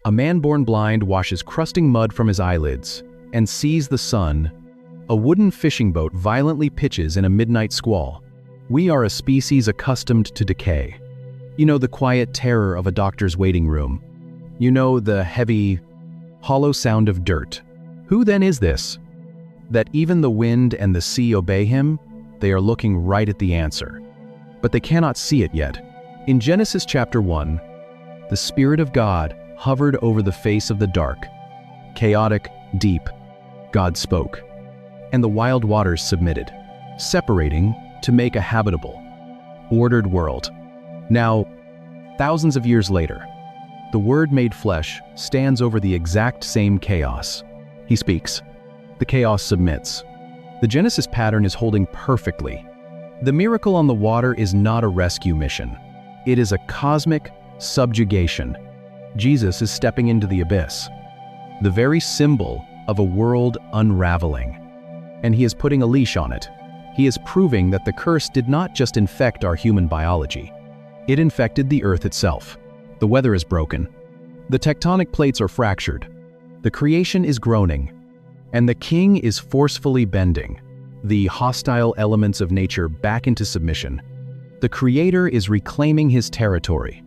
A man born blind washes crusting mud from his eyelids and sees the sun. A wooden fishing boat violently pitches in a midnight squall. We are a species accustomed to decay. You know the quiet terror of a doctor's waiting room. You know the heavy, hollow sound of dirt. Who then is this? That even the wind and the sea obey him? They are looking right at the answer. But they cannot see it yet. In Genesis chapter 1, the Spirit of God hovered over the face of the dark, chaotic, deep. God spoke, and the wild waters submitted, separating to make a habitable, ordered world. Now, thousands of years later, the Word made flesh stands over the exact same chaos. He speaks. The chaos submits. The Genesis pattern is holding perfectly. The miracle on the water is not a rescue mission. It is a cosmic subjugation. Jesus is stepping into the abyss, the very symbol of a world unraveling. And he is putting a leash on it. He is proving that the curse did not just infect our human biology. It infected the earth itself. The weather is broken. The tectonic plates are fractured. The creation is groaning. And the king is forcefully bending the hostile elements of nature back into submission. The creator is reclaiming his territory.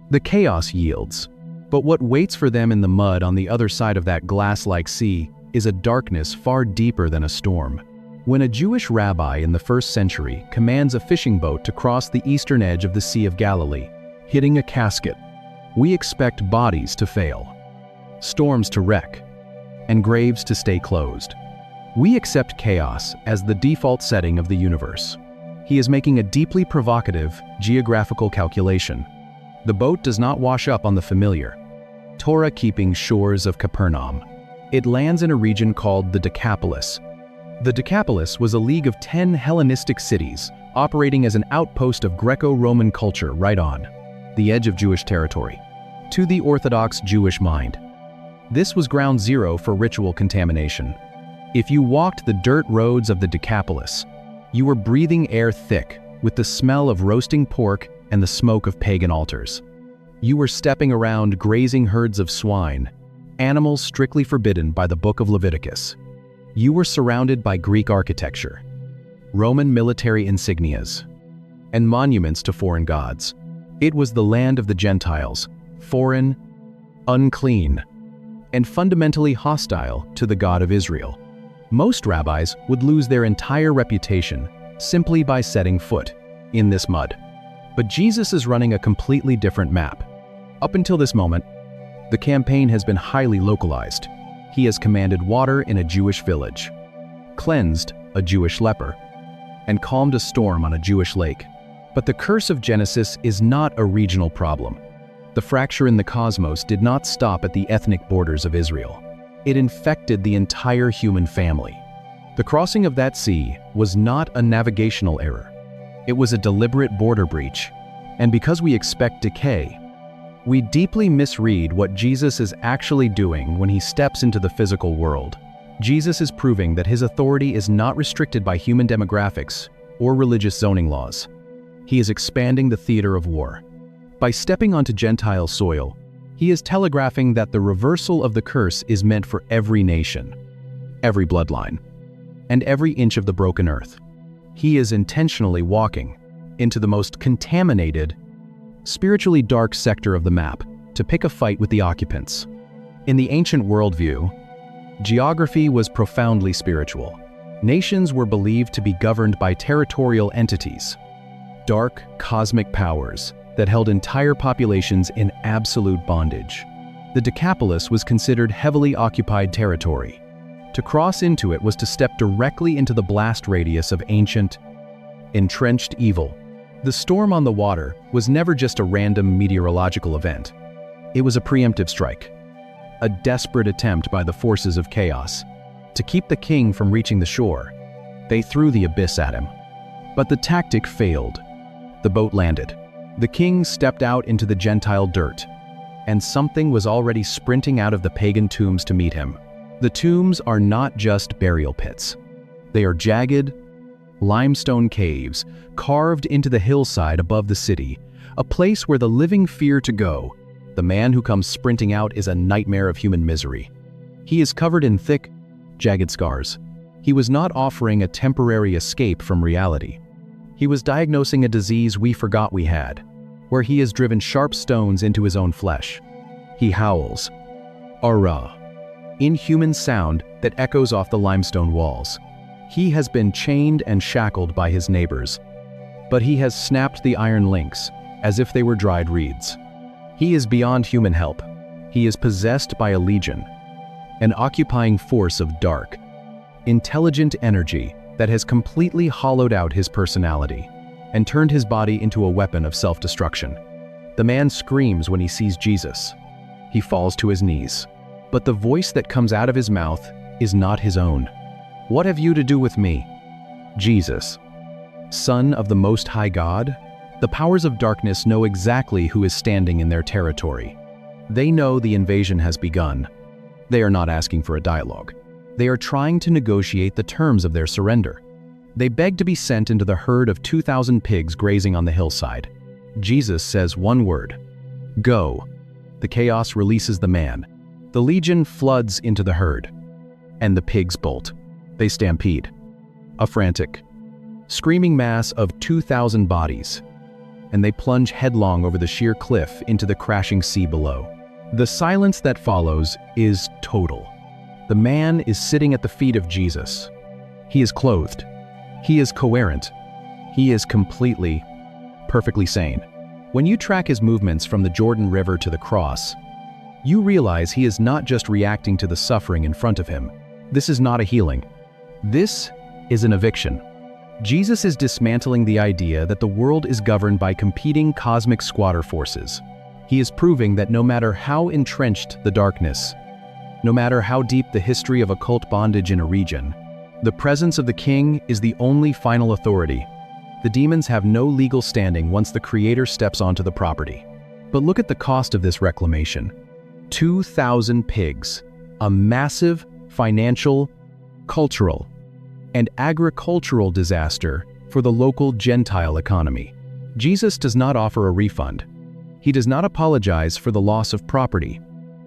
The chaos yields. But what waits for them in the mud on the other side of that glass-like sea is a darkness far deeper than a storm. When a Jewish rabbi in the 1st century commands a fishing boat to cross the eastern edge of the Sea of Galilee, hitting a casket, we expect bodies to fail, storms to wreck, and graves to stay closed. We accept chaos as the default setting of the universe. He is making a deeply provocative geographical calculation. The boat does not wash up on the familiar, Torah-keeping shores of Capernaum. It lands in a region called the Decapolis. The Decapolis was a league of 10 Hellenistic cities operating as an outpost of Greco-Roman culture right on the edge of Jewish territory. To the Orthodox Jewish mind, this was ground zero for ritual contamination. If you walked the dirt roads of the Decapolis, you were breathing air thick with the smell of roasting pork and the smoke of pagan altars. You were stepping around grazing herds of swine, animals strictly forbidden by the Book of Leviticus. You were surrounded by Greek architecture, Roman military insignias, and monuments to foreign gods. It was the land of the Gentiles, foreign, unclean, and fundamentally hostile to the God of Israel. Most rabbis would lose their entire reputation simply by setting foot in this mud. But Jesus is running a completely different map. Up until this moment, the campaign has been highly localized. He has commanded water in a Jewish village, cleansed a Jewish leper, and calmed a storm on a Jewish lake. But the curse of Genesis is not a regional problem. The fracture in the cosmos did not stop at the ethnic borders of Israel. It infected the entire human family. The crossing of that sea was not a navigational error. It was a deliberate border breach. And because we expect decay, we deeply misread what Jesus is actually doing when he steps into the physical world. Jesus is proving that his authority is not restricted by human demographics or religious zoning laws. He is expanding the theater of war. By stepping onto Gentile soil, he is telegraphing that the reversal of the curse is meant for every nation, every bloodline, and every inch of the broken earth. He is intentionally walking into the most contaminated, spiritually dark sector of the map to pick a fight with the occupants. In the ancient worldview, geography was profoundly spiritual. Nations were believed to be governed by territorial entities, dark cosmic powers that held entire populations in absolute bondage. The Decapolis was considered heavily occupied territory. To cross into it was to step directly into the blast radius of ancient, entrenched evil. The storm on the water was never just a random meteorological event. It was a preemptive strike, a desperate attempt by the forces of chaos. To keep the king from reaching the shore, they threw the abyss at him. But the tactic failed. The boat landed. The king stepped out into the Gentile dirt, and something was already sprinting out of the pagan tombs to meet him. The tombs are not just burial pits. They are jagged, limestone caves carved into the hillside above the city, a place where the living fear to go, the man who comes sprinting out is a nightmare of human misery. He is covered in thick, jagged scars. He was not offering a temporary escape from reality. He was diagnosing a disease we forgot we had, where he has driven sharp stones into his own flesh. He howls, "Ara," inhuman sound that echoes off the limestone walls. He has been chained and shackled by his neighbors, but he has snapped the iron links as if they were dried reeds. He is beyond human help. He is possessed by a legion, an occupying force of dark, intelligent energy that has completely hollowed out his personality and turned his body into a weapon of self-destruction. The man screams when he sees Jesus. He falls to his knees, but the voice that comes out of his mouth is not his own. "What have you to do with me, Jesus, Son of the Most High God?" The powers of darkness know exactly who is standing in their territory. They know the invasion has begun. They are not asking for a dialogue. They are trying to negotiate the terms of their surrender. They beg to be sent into the herd of 2,000 pigs grazing on the hillside. Jesus says one word, "Go." The chaos releases the man. The legion floods into the herd, and the pigs bolt. They stampede. A frantic, screaming mass of 2,000 bodies, and they plunge headlong over the sheer cliff into the crashing sea below. The silence that follows is total. The man is sitting at the feet of Jesus. He is clothed. He is coherent. He is completely, perfectly sane. When you track his movements from the Jordan River to the cross, you realize he is not just reacting to the suffering in front of him. This is not a healing. This is an eviction. Jesus is dismantling the idea that the world is governed by competing cosmic squatter forces. He is proving that no matter how entrenched the darkness, no matter how deep the history of occult bondage in a region, the presence of the king is the only final authority. The demons have no legal standing once the Creator steps onto the property. But look at the cost of this reclamation. 2,000 pigs, a massive financial, cultural, and agricultural disaster for the local Gentile economy. Jesus does not offer a refund. He does not apologize for the loss of property.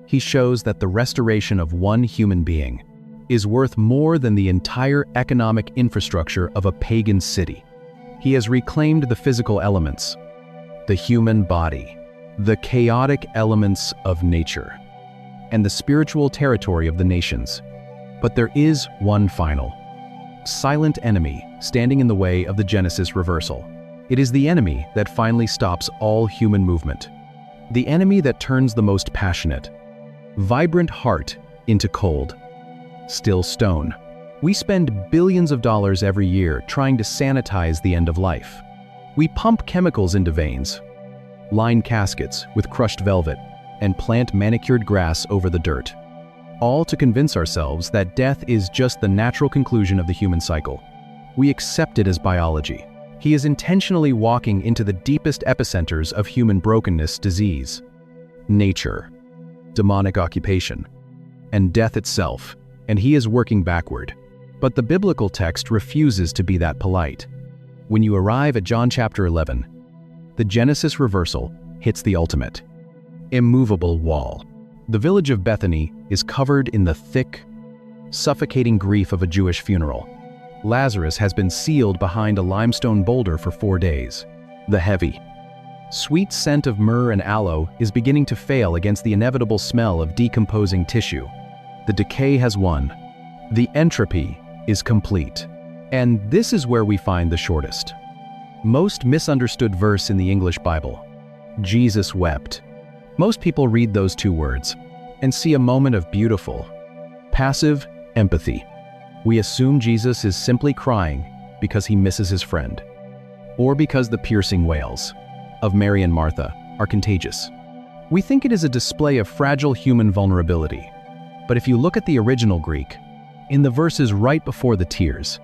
He shows that the restoration of one human being is worth more than the entire economic infrastructure of a pagan city. He has reclaimed the physical elements, the human body, the chaotic elements of nature, and the spiritual territory of the nations. But there is one final, silent enemy standing in the way of the Genesis reversal. It is the enemy that finally stops all human movement. The enemy that turns the most passionate, vibrant heart into cold, still stone. We spend billions of dollars every year trying to sanitize the end of life. We pump chemicals into veins, line caskets with crushed velvet, and plant manicured grass over the dirt, all to convince ourselves that death is just the natural conclusion of the human cycle. We accept it as biology. He is intentionally walking into the deepest epicenters of human brokenness, disease, nature, demonic occupation, and death itself, and he is working backward. But the biblical text refuses to be that polite. When you arrive at John chapter 11, the Genesis reversal hits the ultimate, immovable wall. The village of Bethany is covered in the thick, suffocating grief of a Jewish funeral. Lazarus has been sealed behind a limestone boulder for 4 days. The heavy, sweet scent of myrrh and aloe is beginning to fail against the inevitable smell of decomposing tissue. The decay has won. The entropy is complete. And this is where we find the shortest, most misunderstood verse in the English Bible. Jesus wept. Most people read those 2 words and see a moment of beautiful, passive empathy. We assume Jesus is simply crying because he misses his friend, or because the piercing wails of Mary and Martha are contagious. We think it is a display of fragile human vulnerability. But if you look at the original Greek, in the verses right before the tears,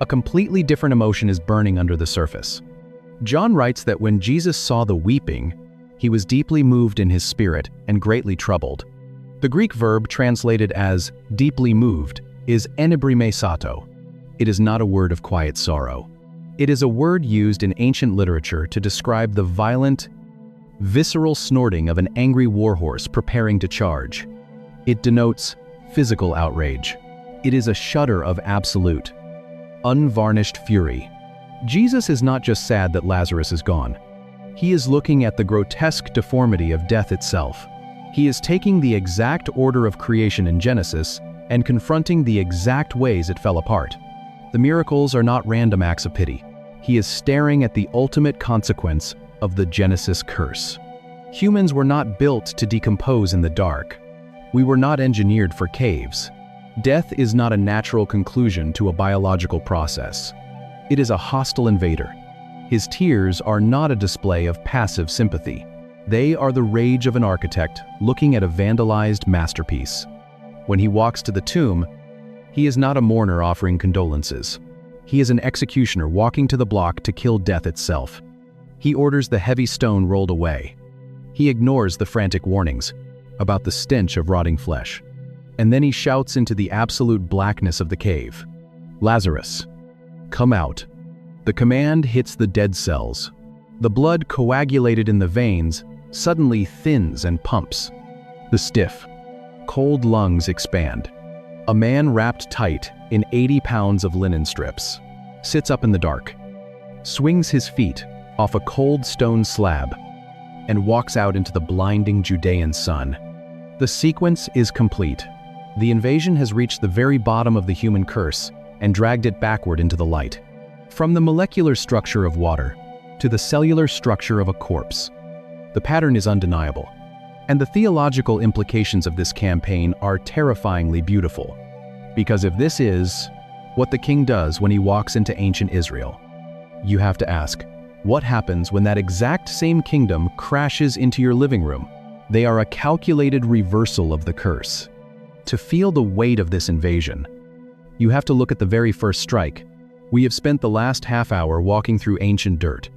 a completely different emotion is burning under the surface. John writes that when Jesus saw the weeping, he was deeply moved in his spirit and greatly troubled. The Greek verb translated as deeply moved is enebrymesato. It is not a word of quiet sorrow. It is a word used in ancient literature to describe the violent, visceral snorting of an angry warhorse preparing to charge. It denotes physical outrage. It is a shudder of absolute, unvarnished fury. Jesus is not just sad that Lazarus is gone. He is looking at the grotesque deformity of death itself. He is taking the exact order of creation in Genesis and confronting the exact ways it fell apart. The miracles are not random acts of pity. He is staring at the ultimate consequence of the Genesis curse. Humans were not built to decompose in the dark. We were not engineered for caves. Death is not a natural conclusion to a biological process. It is a hostile invader. His tears are not a display of passive sympathy. They are the rage of an architect looking at a vandalized masterpiece. When he walks to the tomb, he is not a mourner offering condolences. He is an executioner walking to the block to kill death itself. He orders the heavy stone rolled away. He ignores the frantic warnings about the stench of rotting flesh. And then he shouts into the absolute blackness of the cave, "Lazarus, come out." The command hits the dead cells. The blood coagulated in the veins suddenly thins and pumps. The stiff, cold lungs expand. A man wrapped tight in 80 pounds of linen strips sits up in the dark, swings his feet off a cold stone slab, and walks out into the blinding Judean sun. The sequence is complete. The invasion has reached the very bottom of the human curse and dragged it backward into the light. From the molecular structure of water to the cellular structure of a corpse, the pattern is undeniable. And the theological implications of this campaign are terrifyingly beautiful. Because if this is what the king does when he walks into ancient Israel, you have to ask, what happens when that exact same kingdom crashes into your living room? They are a calculated reversal of the curse. To feel the weight of this invasion, you have to look at the very first strike. We have spent the last half hour walking through ancient dirt,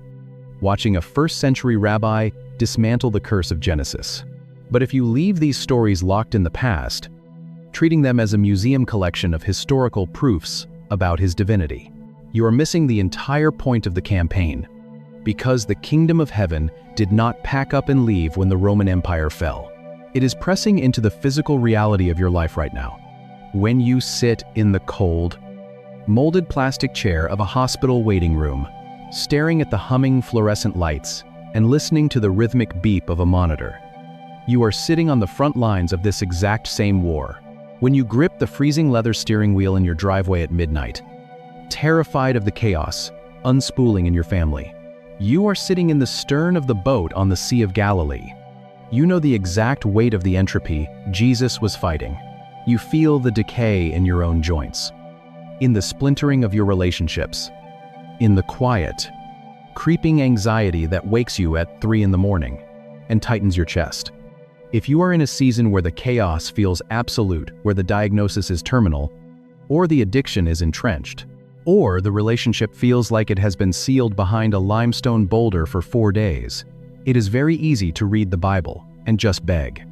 watching a first-century rabbi dismantle the curse of Genesis. But if you leave these stories locked in the past, treating them as a museum collection of historical proofs about his divinity, you are missing the entire point of the campaign. Because the kingdom of heaven did not pack up and leave when the Roman Empire fell. It is pressing into the physical reality of your life right now. When you sit in the cold, molded plastic chair of a hospital waiting room, staring at the humming fluorescent lights and listening to the rhythmic beep of a monitor, you are sitting on the front lines of this exact same war. When you grip the freezing leather steering wheel in your driveway at midnight, terrified of the chaos unspooling in your family, you are sitting in the stern of the boat on the Sea of Galilee. You know the exact weight of the entropy Jesus was fighting. You feel the decay in your own joints, in the splintering of your relationships, in the quiet, creeping anxiety that wakes you at 3 in the morning and tightens your chest. If you are in a season where the chaos feels absolute, where the diagnosis is terminal, or the addiction is entrenched, or the relationship feels like it has been sealed behind a limestone boulder for 4 days, it is very easy to read the Bible and just beg.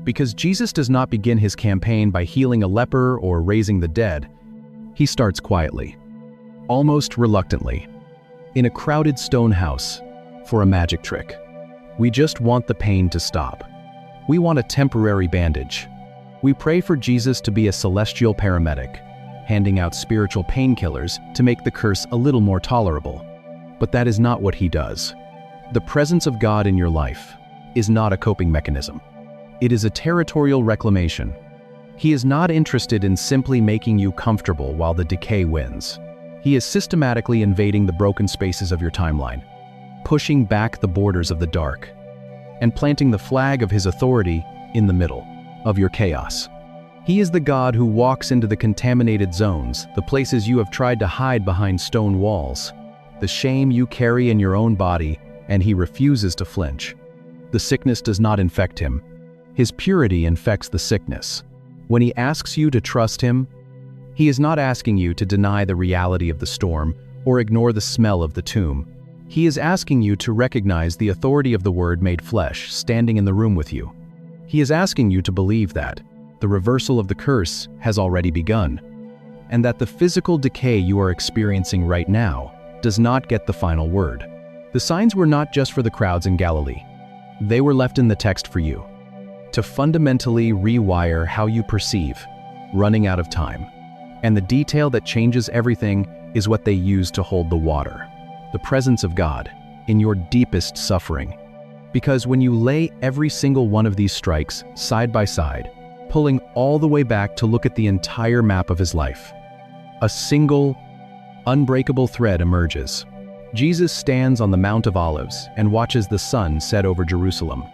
Because Jesus does not begin his campaign by healing a leper or raising the dead. He starts quietly, almost reluctantly, in a crowded stone house for a magic trick. We just want the pain to stop. We want a temporary bandage. We pray for Jesus to be a celestial paramedic, handing out spiritual painkillers to make the curse a little more tolerable. But that is not what he does. The presence of God in your life is not a coping mechanism. It is a territorial reclamation. He is not interested in simply making you comfortable while the decay wins. He is systematically invading the broken spaces of your timeline, pushing back the borders of the dark, and planting the flag of his authority in the middle of your chaos. He is the God who walks into the contaminated zones, the places you have tried to hide behind stone walls, the shame you carry in your own body, and he refuses to flinch. The sickness does not infect him. His purity infects the sickness. When he asks you to trust him, he is not asking you to deny the reality of the storm or ignore the smell of the tomb. He is asking you to recognize the authority of the Word made flesh standing in the room with you. He is asking you to believe that the reversal of the curse has already begun, and that the physical decay you are experiencing right now does not get the final word. The signs were not just for the crowds in Galilee. They were left in the text for you, to fundamentally rewire how you perceive running out of time. And the detail that changes everything is what they use to hold the water, the presence of God, in your deepest suffering. Because when you lay every single one of these strikes side by side, pulling all the way back to look at the entire map of his life, a single, unbreakable thread emerges. Jesus stands on the Mount of Olives and watches the sun set over Jerusalem.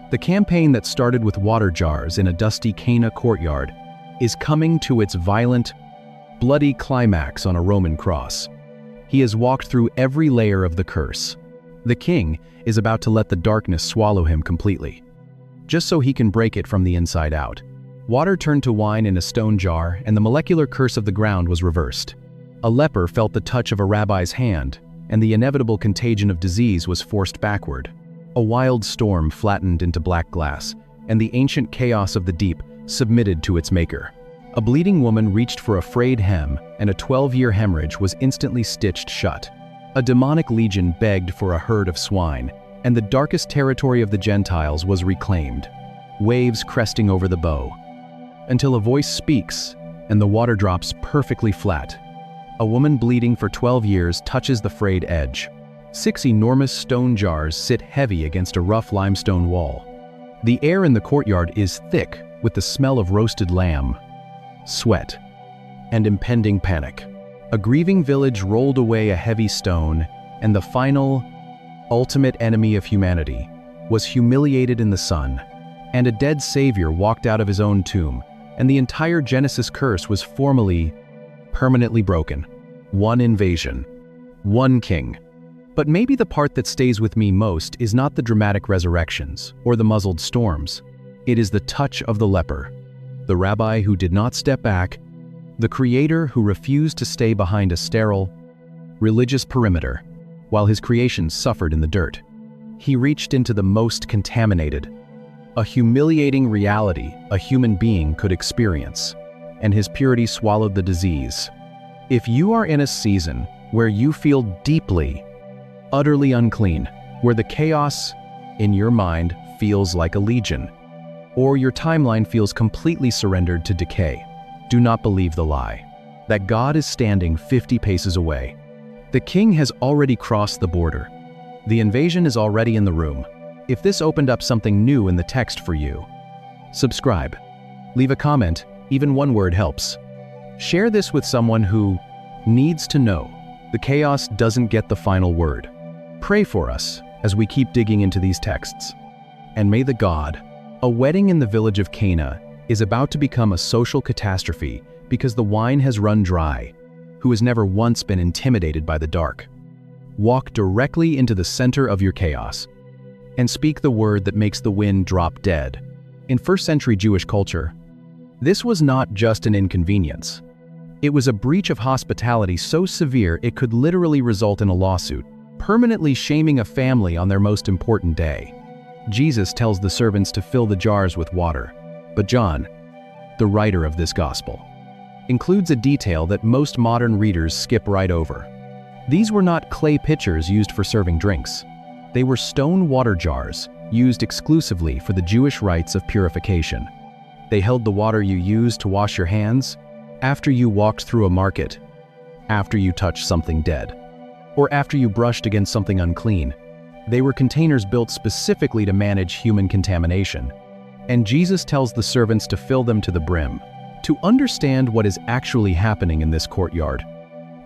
The campaign that started with water jars in a dusty Cana courtyard is coming to its violent, bloody climax on a Roman cross. He has walked through every layer of the curse. The king is about to let the darkness swallow him completely, just so he can break it from the inside out. Water turned to wine in a stone jar, and the molecular curse of the ground was reversed. A leper felt the touch of a rabbi's hand, and the inevitable contagion of disease was forced backward. A wild storm flattened into black glass, and the ancient chaos of the deep submitted to its maker. A bleeding woman reached for a frayed hem, and a 12-year hemorrhage was instantly stitched shut. A demonic legion begged for a herd of swine, and the darkest territory of the Gentiles was reclaimed, waves cresting over the bow, until a voice speaks, and the water drops perfectly flat. A woman bleeding for 12 years touches the frayed edge. 6 enormous stone jars sit heavy against a rough limestone wall. The air in the courtyard is thick with the smell of roasted lamb, sweat, and impending panic. A grieving village rolled away a heavy stone, and the final, ultimate enemy of humanity was humiliated in the sun, and a dead savior walked out of his own tomb, and the entire Genesis curse was formally, permanently broken. One invasion, one king. But maybe the part that stays with me most is not the dramatic resurrections or the muzzled storms. It is the touch of the leper, the rabbi who did not step back, the creator who refused to stay behind a sterile, religious perimeter, while his creations suffered in the dirt. He reached into the most contaminated, a humiliating reality a human being could experience, and his purity swallowed the disease. If you are in a season where you feel deeply, utterly unclean, where the chaos in your mind feels like a legion, or your timeline feels completely surrendered to decay, do not believe the lie that God is standing 50 paces away. The king has already crossed the border. The invasion is already in the room. If this opened up something new in the text for you, subscribe, leave a comment, even one word helps. Share this with someone who needs to know the chaos doesn't get the final word. Pray for us as we keep digging into these texts. And may the God, a wedding in the village of Cana, is about to become a social catastrophe because the wine has run dry, who has never once been intimidated by the dark. Walk directly into the center of your chaos and speak the word that makes the wind drop dead. In first-century Jewish culture, this was not just an inconvenience. It was a breach of hospitality so severe it could literally result in a lawsuit, permanently shaming a family on their most important day. Jesus tells the servants to fill the jars with water, but John, the writer of this gospel, includes a detail that most modern readers skip right over. These were not clay pitchers used for serving drinks. They were stone water jars used exclusively for the Jewish rites of purification. They held the water you used to wash your hands after you walked through a market, after you touched something dead, or after you brushed against something unclean. They were containers built specifically to manage human contamination. And Jesus tells the servants to fill them to the brim. To understand what is actually happening in this courtyard,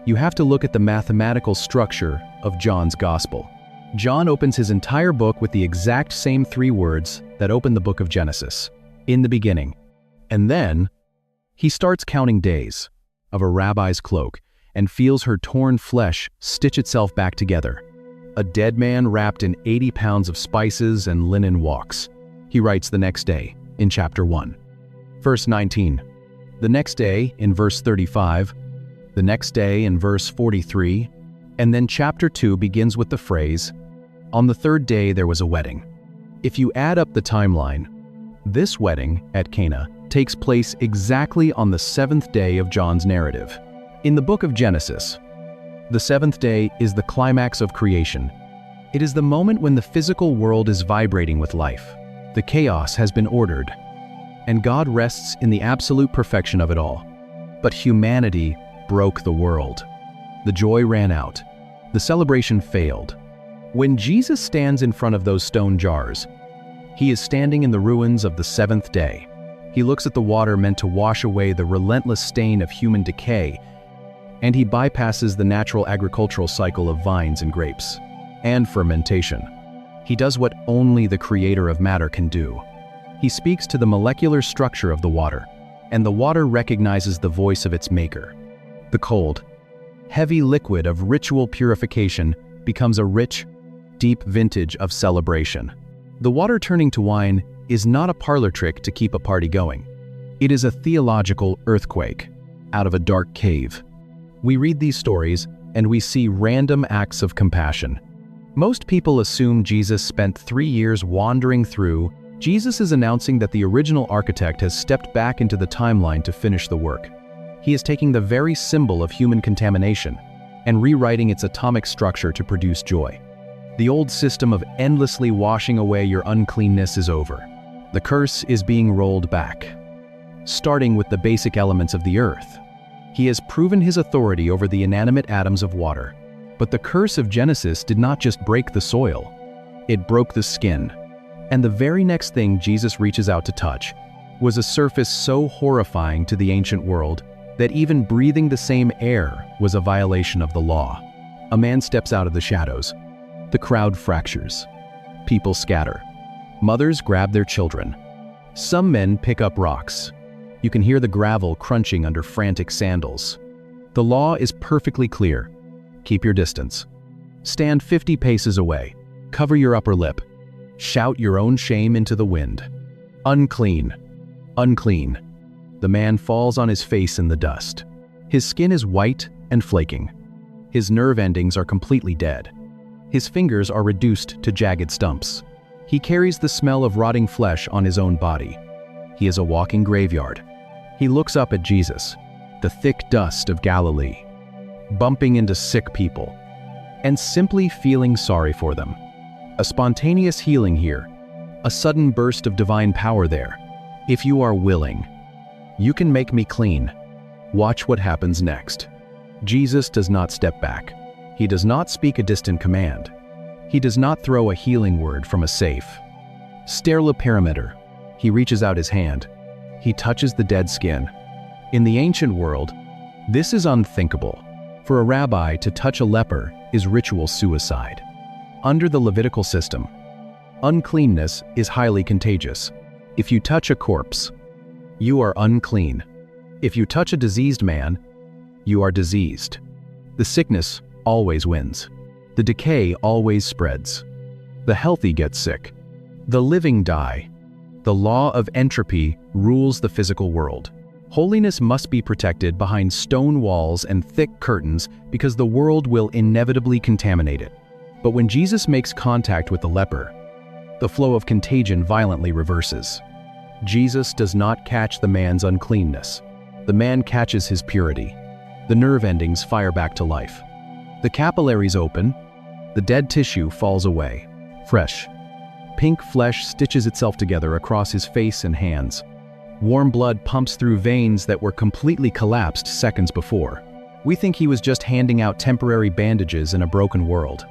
you have to look at the mathematical structure of John's Gospel. John opens his entire book with the exact same 3 words that open the book of Genesis, in the beginning. And then, he starts counting days of a rabbi's cloak and feels her torn flesh stitch itself back together. A dead man wrapped in 80 pounds of spices and linen walks. He writes the next day in chapter 1. Verse 19. The next day in verse 35. The next day in verse 43. And then chapter 2 begins with the phrase, "On the 3rd day there was a wedding." If you add up the timeline, this wedding at Cana takes place exactly on the 7th day of John's narrative. In the book of Genesis, the 7th day is the climax of creation, It is the moment when the physical world is vibrating with life. The chaos has been ordered, and God rests in the absolute perfection of it all. But humanity broke the world. The joy ran out. The celebration failed. When Jesus stands in front of those stone jars, he is standing in the ruins of the seventh day. He looks at the water meant to wash away the relentless stain of human decay, and he bypasses the natural agricultural cycle of vines and grapes, and fermentation. He does what only the creator of matter can do. He speaks to the molecular structure of the water, and the water recognizes the voice of its maker. The cold, heavy liquid of ritual purification becomes a rich, deep vintage of celebration. The water turning to wine is not a parlor trick to keep a party going. It is a theological earthquake out of a dark cave. We read these stories and we see random acts of compassion. Most people assume Jesus spent 3 years wandering through. Jesus is announcing that the original architect has stepped back into the timeline to finish the work. He is taking the very symbol of human contamination and rewriting its atomic structure to produce joy. The old system of endlessly washing away your uncleanness is over. The curse is being rolled back. Starting with the basic elements of the earth, he has proven his authority over the inanimate atoms of water. But the curse of Genesis did not just break the soil, it broke the skin. And the very next thing Jesus reaches out to touch was a surface so horrifying to the ancient world that even breathing the same air was a violation of the law. A man steps out of the shadows. The crowd fractures. People scatter. Mothers grab their children. Some men pick up rocks. You can hear the gravel crunching under frantic sandals. The law is perfectly clear. Keep your distance. Stand 50 paces away. Cover your upper lip. Shout your own shame into the wind. Unclean. Unclean. The man falls on his face in the dust. His skin is white and flaking. His nerve endings are completely dead. His fingers are reduced to jagged stumps. He carries the smell of rotting flesh on his own body. He is a walking graveyard. He looks up at Jesus, the thick dust of Galilee, bumping into sick people, and simply feeling sorry for them. A spontaneous healing here, a sudden burst of divine power there. If you are willing, you can make me clean. Watch what happens next. Jesus does not step back. He does not speak a distant command. He does not throw a healing word from a safe. Sterla perimeter. He reaches out his hand. He touches the dead skin. In the ancient world, this is unthinkable. For a rabbi to touch a leper is ritual suicide. Under the Levitical system, uncleanness is highly contagious. If you touch a corpse, you are unclean. If you touch a diseased man, you are diseased. The sickness always wins. The decay always spreads. The healthy get sick. The living die. The law of entropy rules the physical world. Holiness must be protected behind stone walls and thick curtains because the world will inevitably contaminate it. But when Jesus makes contact with the leper, the flow of contagion violently reverses. Jesus does not catch the man's uncleanness. The man catches his purity. The nerve endings fire back to life. The capillaries open. The dead tissue falls away. Fresh, pink flesh stitches itself together across his face and hands. Warm blood pumps through veins that were completely collapsed seconds before. We think he was just handing out temporary bandages in a broken world,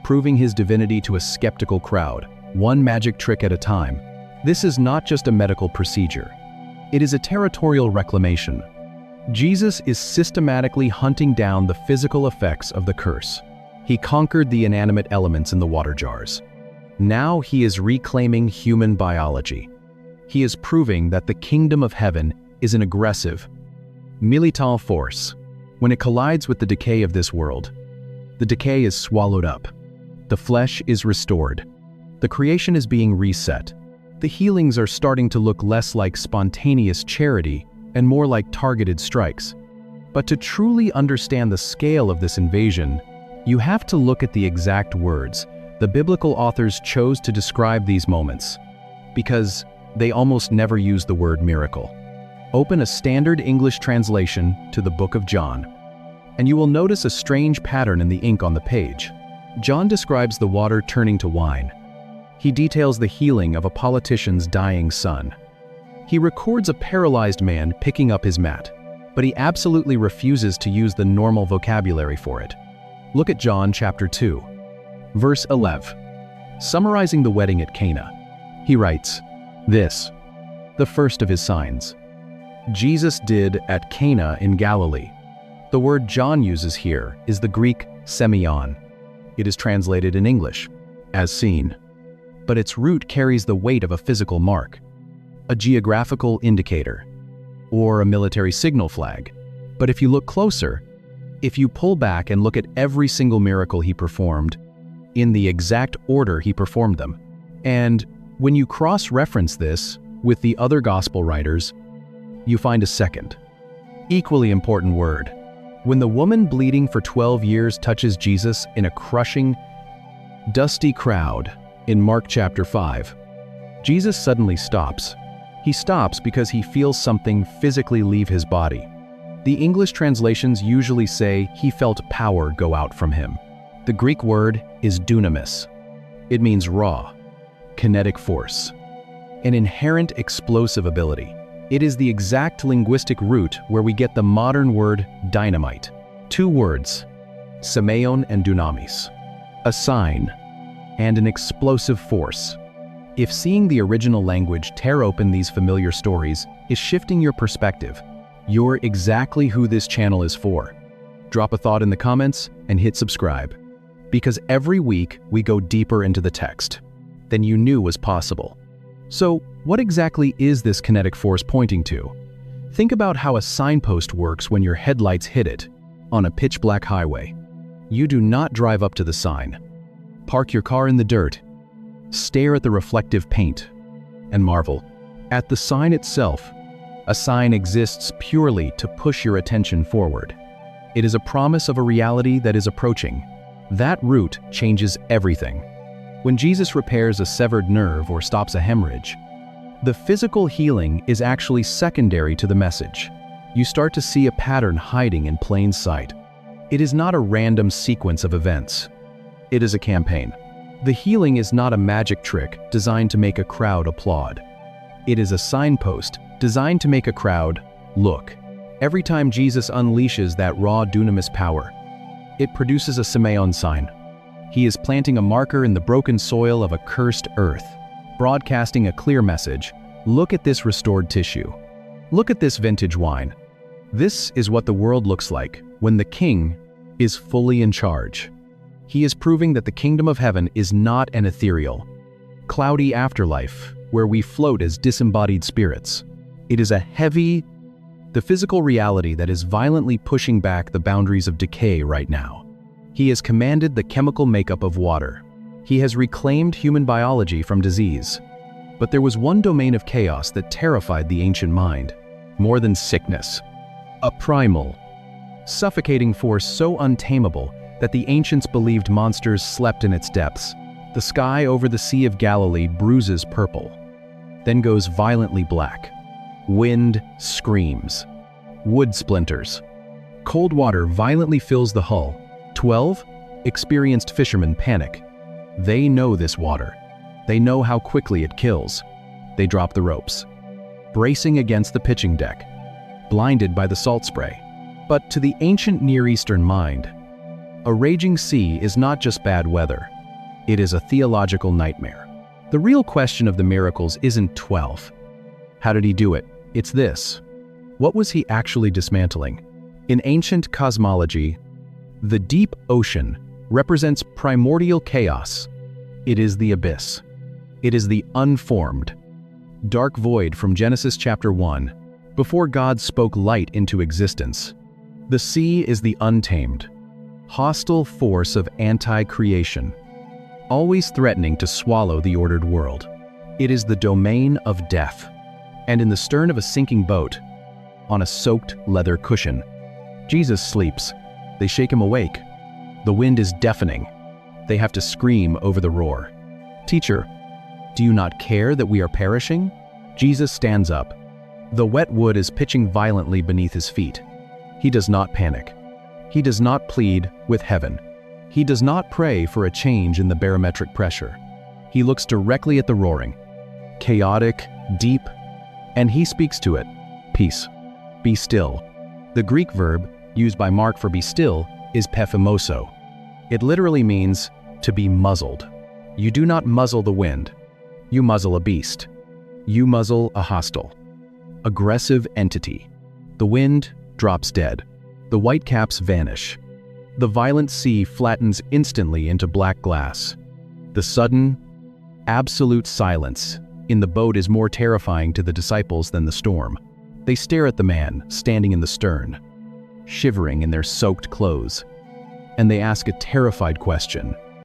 proving his divinity to a skeptical crowd, one magic trick at a time. This is not just a medical procedure. It is a territorial reclamation. Jesus is systematically hunting down the physical effects of the curse. He conquered the inanimate elements in the water jars. Now he is reclaiming human biology. He is proving that the kingdom of heaven is an aggressive, militant force. When it collides with the decay of this world, the decay is swallowed up. The flesh is restored. The creation is being reset. The healings are starting to look less like spontaneous charity and more like targeted strikes. But to truly understand the scale of this invasion, you have to look at the exact words the biblical authors chose to describe these moments, because they almost never use the word miracle. Open a standard English translation to the book of John, and you will notice a strange pattern in the ink on the page. John describes the water turning to wine. He details the healing of a politician's dying son. He records a paralyzed man picking up his mat, but he absolutely refuses to use the normal vocabulary for it. Look at John chapter 2, verse 11. Summarizing the wedding at Cana, he writes, "This, the first of his signs, Jesus did at Cana in Galilee." The word John uses here is the Greek semeion. It is translated in English, as seen, but its root carries the weight of a physical mark, a geographical indicator, or a military signal flag. But if you look closer, if you pull back and look at every single miracle he performed, in the exact order he performed them, and when you cross-reference this with the other gospel writers, you find a second, equally important word. When the woman bleeding for 12 years touches Jesus in a crushing, dusty crowd in Mark chapter 5, Jesus suddenly stops. He stops because he feels something physically leave his body. The English translations usually say he felt power go out from him. The Greek word is dunamis. It means raw, kinetic force, an inherent explosive ability. It is the exact linguistic root where we get the modern word dynamite. Two words, semeion and dunamis, a sign and an explosive force. If seeing the original language tear open these familiar stories is shifting your perspective, you're exactly who this channel is for. Drop a thought in the comments and hit subscribe, because every week we go deeper into the text than you knew was possible. So, what exactly is this kinetic force pointing to? Think about how a signpost works when your headlights hit it on a pitch-black highway. You do not drive up to the sign. Park your car in the dirt, stare at the reflective paint, and marvel at the sign itself. A sign exists purely to push your attention forward. It is a promise of a reality that is approaching. That route changes everything. When Jesus repairs a severed nerve or stops a hemorrhage, the physical healing is actually secondary to the message. You start to see a pattern hiding in plain sight. It is not a random sequence of events. It is a campaign. The healing is not a magic trick designed to make a crowd applaud. It is a signpost designed to make a crowd look. Every time Jesus unleashes that raw dunamis power, it produces a semeion sign. He is planting a marker in the broken soil of a cursed earth, broadcasting a clear message. Look at this restored tissue. Look at this vintage wine. This is what the world looks like when the King is fully in charge. He is proving that the kingdom of heaven is not an ethereal, cloudy afterlife where we float as disembodied spirits. It is a heavy, the physical reality that is violently pushing back the boundaries of decay right now. He has commanded the chemical makeup of water. He has reclaimed human biology from disease. But there was one domain of chaos that terrified the ancient mind, more than sickness. A primal, suffocating force so untamable that the ancients believed monsters slept in its depths. The sky over the Sea of Galilee bruises purple, then goes violently black. Wind screams. Wood splinters. Cold water violently fills the hull. 12 experienced fishermen panic. They know this water. They know how quickly it kills. They drop the ropes, bracing against the pitching deck, blinded by the salt spray. But to the ancient Near Eastern mind, a raging sea is not just bad weather. It is a theological nightmare. The real question of the miracles isn't 12. How did he do it? It's this. What was he actually dismantling? In ancient cosmology, the deep ocean represents primordial chaos. It is the abyss. It is the unformed, dark void from Genesis chapter 1, before God spoke light into existence. The sea is the untamed, hostile force of anti-creation, always threatening to swallow the ordered world. It is the domain of death. And in the stern of a sinking boat, on a soaked leather cushion, Jesus sleeps. They shake him awake. The wind is deafening. They have to scream over the roar. "Teacher, do you not care that we are perishing?" Jesus stands up. The wet wood is pitching violently beneath his feet. He does not panic. He does not plead with heaven. He does not pray for a change in the barometric pressure. He looks directly at the roaring, chaotic, deep, and he speaks to it. Peace. Be still. The Greek verb used by Mark for be still is pephimoso. It literally means to be muzzled. You do not muzzle the wind. You muzzle a beast. You muzzle a hostile, aggressive entity. The wind drops dead. The whitecaps vanish. The violent sea flattens instantly into black glass. The sudden, absolute silence in the boat is more terrifying to the disciples than the storm. They stare at the man standing in the stern, shivering in their soaked clothes, and they ask a terrified question.